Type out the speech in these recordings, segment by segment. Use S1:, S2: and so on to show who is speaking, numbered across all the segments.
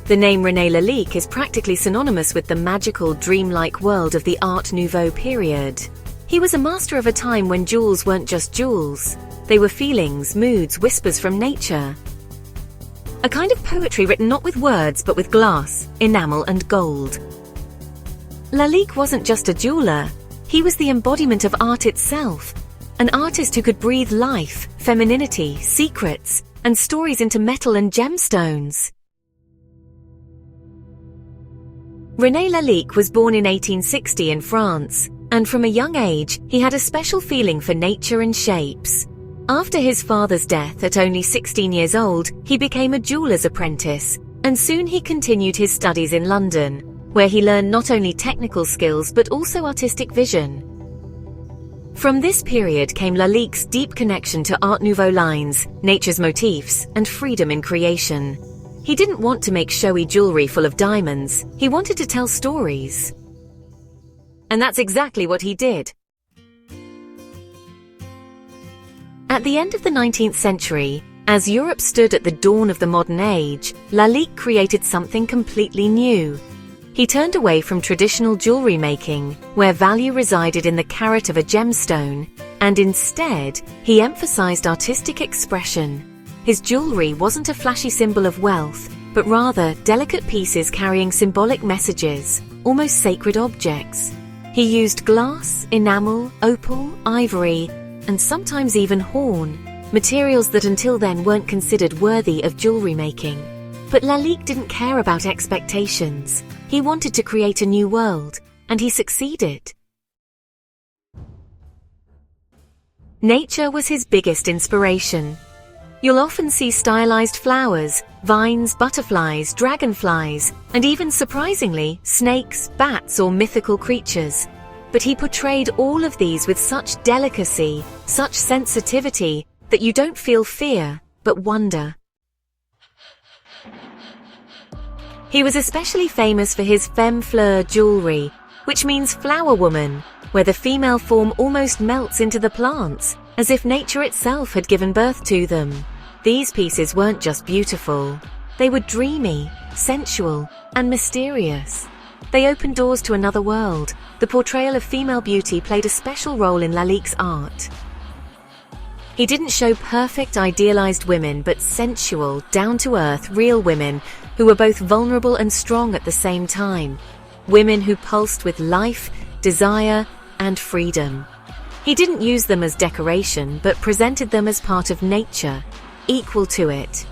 S1: The name René Lalique is practically synonymous with the magical, dreamlike world of the Art Nouveau period. He was a master of a time when jewels weren't just jewels. They were feelings, moods, whispers from nature. A kind of poetry written not with words but with glass, enamel and gold. Lalique wasn't just a jeweler. He was the embodiment of art itself. An artist who could breathe life, femininity, secrets, and stories into metal and gemstones. René Lalique was born in 1860 in France, and from a young age, he had a special feeling for nature and shapes. After his father's death at only 16 years old, he became a jeweler's apprentice, and soon he continued his studies in London, where he learned not only technical skills but also artistic vision. From this period came Lalique's deep connection to Art Nouveau lines, nature's motifs, and freedom in creation. He didn't want to make showy jewelry full of diamonds. He wanted to tell stories. And that's exactly what he did. At the end of the 19th century, as Europe stood at the dawn of the modern age, Lalique created something completely new. He turned away from traditional jewelry making, where value resided in the carat of a gemstone, and instead, he emphasized artistic expression. His jewelry wasn't a flashy symbol of wealth, but rather delicate pieces carrying symbolic messages, almost sacred objects. He used glass, enamel, opal, ivory, and sometimes even horn, materials that until then weren't considered worthy of jewelry making. But Lalique didn't care about expectations. He wanted to create a new world, and he succeeded. Nature was his biggest inspiration. You'll often see stylized flowers, vines, butterflies, dragonflies, and even surprisingly, snakes, bats, or mythical creatures. But he portrayed all of these with such delicacy, such sensitivity, that you don't feel fear, but wonder. He was especially famous for his femme fleur jewelry, which means flower woman, where the female form almost melts into the plants, as if nature itself had given birth to them. These pieces weren't just beautiful. They were dreamy, sensual, and mysterious. They opened doors to another world. The portrayal of female beauty played a special role in Lalique's art. He didn't show perfect, idealized women, but sensual, down-to-earth, real women who were both vulnerable and strong at the same time. Women who pulsed with life, desire, and freedom. He didn't use them as decoration, but presented them as part of nature, equal to it.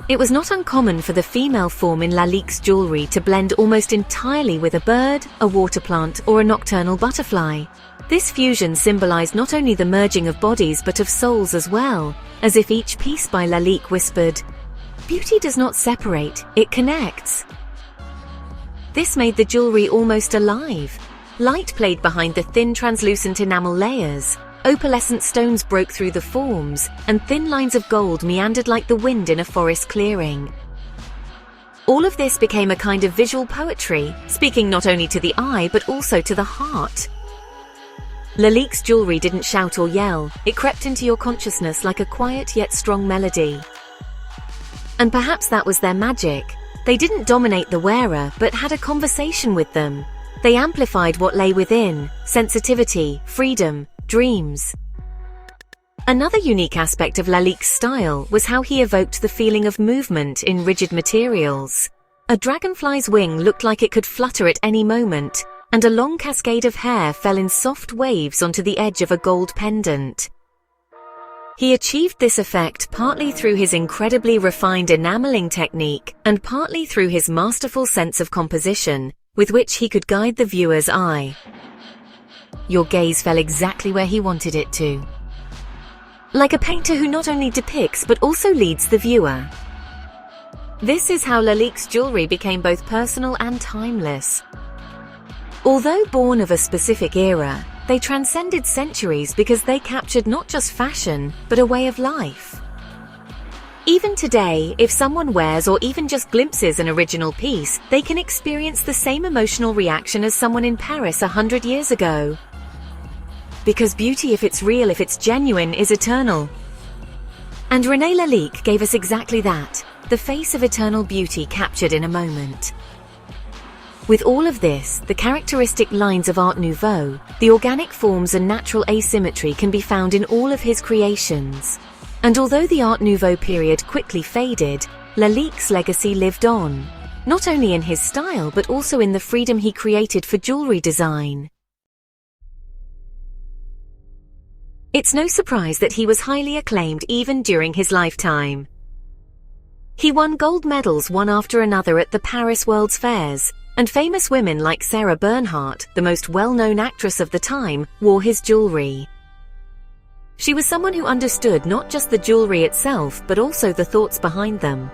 S1: It was not uncommon for the female form in Lalique's jewelry to blend almost entirely with a bird, a water plant, or a nocturnal butterfly. This fusion symbolized not only the merging of bodies but of souls as well, as if each piece by Lalique whispered, "Beauty does not separate, it connects." This made the jewelry almost alive. Light played behind the thin translucent enamel layers. Opalescent stones broke through the forms, and thin lines of gold meandered like the wind in a forest clearing. All of this became a kind of visual poetry, speaking not only to the eye but also to the heart. Lalique's jewelry didn't shout or yell. It crept into your consciousness like a quiet yet strong melody. And perhaps that was their magic. They didn't dominate the wearer, but had a conversation with them. They amplified what lay within: sensitivity, freedom, dreams. Another unique aspect of Lalique's style was how he evoked the feeling of movement in rigid materials. A dragonfly's wing looked like it could flutter at any moment, and a long cascade of hair fell in soft waves onto the edge of a gold pendant. He achieved this effect partly through his incredibly refined enameling technique and partly through his masterful sense of composition, with which he could guide the viewer's eye. Your gaze fell exactly where he wanted it to. Like a painter who not only depicts but also leads the viewer. This is how Lalique's jewelry became both personal and timeless. Although born of a specific era, they transcended centuries because they captured not just fashion, but a way of life. Even today, if someone wears or even just glimpses an original piece, they can experience the same emotional reaction as someone in Paris 100 years ago. Because beauty, if it's real, if it's genuine, is eternal. And René Lalique gave us exactly that. the face of eternal beauty captured in a moment. With all of this, the characteristic lines of Art Nouveau, the organic forms and natural asymmetry can be found in all of his creations. And although the Art Nouveau period quickly faded, Lalique's legacy lived on, not only in his style but also in the freedom he created for jewelry design. It's no surprise that he was highly acclaimed even during his lifetime. He won gold medals one after another at the Paris World's Fairs, and famous women like Sarah Bernhardt, the most well-known actress of the time, wore his jewelry. She was someone who understood not just the jewelry itself but also the thoughts behind them.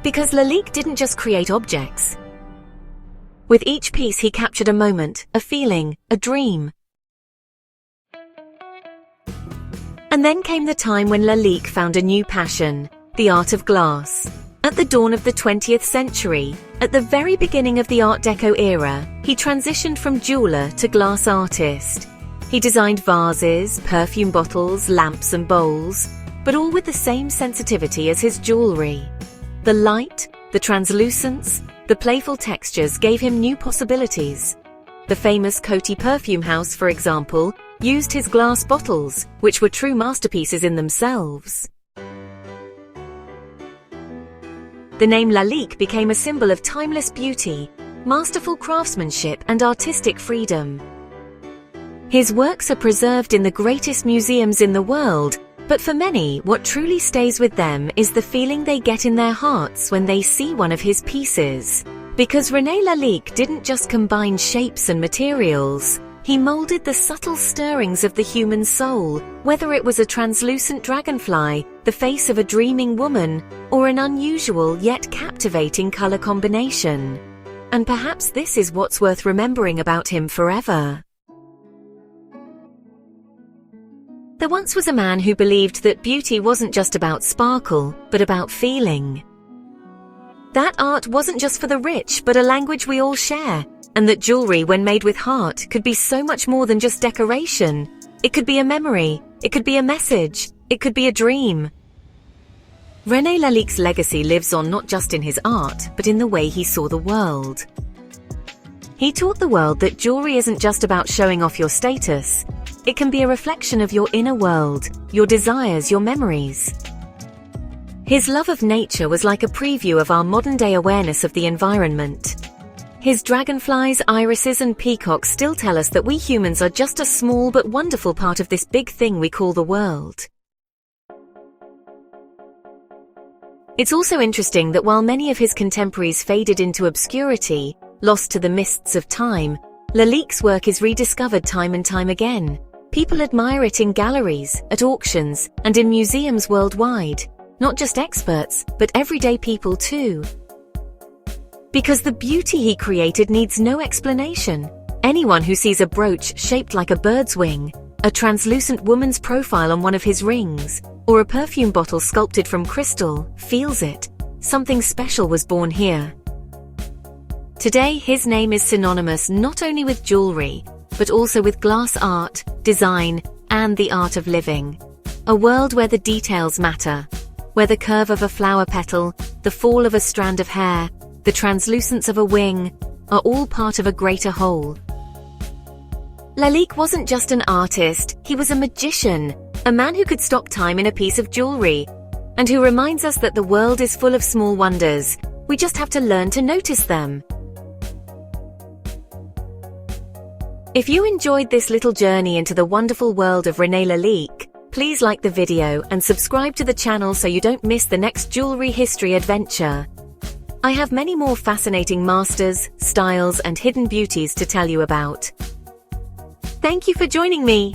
S1: Because Lalique didn't just create objects. With each piece he captured a moment, a feeling, a dream. And then came the time when Lalique found a new passion, the art of glass. At the dawn of the 20th century, at the very beginning of the Art Deco era, he transitioned from jeweler to glass artist. He designed vases, perfume bottles, lamps and bowls, but all with the same sensitivity as his jewelry. The light, the translucence, the playful textures gave him new possibilities. The famous Coty perfume house, for example, used his glass bottles, which were true masterpieces in themselves. The name Lalique became a symbol of timeless beauty, masterful craftsmanship and artistic freedom. His works are preserved in the greatest museums in the world, but for many, what truly stays with them is the feeling they get in their hearts when they see one of his pieces. Because René Lalique didn't just combine shapes and materials, he molded the subtle stirrings of the human soul, whether it was a translucent dragonfly, the face of a dreaming woman, or an unusual yet captivating color combination. And perhaps this is what's worth remembering about him forever. There once was a man who believed that beauty wasn't just about sparkle, but about feeling. That art wasn't just for the rich, but a language we all share, and that jewelry, when made with heart, could be so much more than just decoration. It could be a memory, it could be a message, it could be a dream. René Lalique's legacy lives on not just in his art, but in the way he saw the world. He taught the world that jewelry isn't just about showing off your status. It can be a reflection of your inner world, your desires, your memories. His love of nature was like a preview of our modern-day awareness of the environment. His dragonflies, irises and peacocks still tell us that we humans are just a small but wonderful part of this big thing we call the world. It's also interesting that while many of his contemporaries faded into obscurity, lost to the mists of time, Lalique's work is rediscovered time and time again. People admire it in galleries, at auctions, and in museums worldwide. Not just experts, but everyday people too. Because the beauty he created needs no explanation. Anyone who sees a brooch shaped like a bird's wing, a translucent woman's profile on one of his rings, or a perfume bottle sculpted from crystal, feels it. Something special was born here. Today, his name is synonymous not only with jewelry, but also with glass art, design, and the art of living. A world where the details matter, where the curve of a flower petal, the fall of a strand of hair, the translucence of a wing, are all part of a greater whole. Lalique wasn't just an artist, he was a magician, a man who could stop time in a piece of jewelry, and who reminds us that the world is full of small wonders. We just have to learn to notice them. If you enjoyed this little journey into the wonderful world of René Lalique, please like the video and subscribe to the channel so you don't miss the next jewelry history adventure. I have many more fascinating masters, styles, and hidden beauties to tell you about. Thank you for joining me.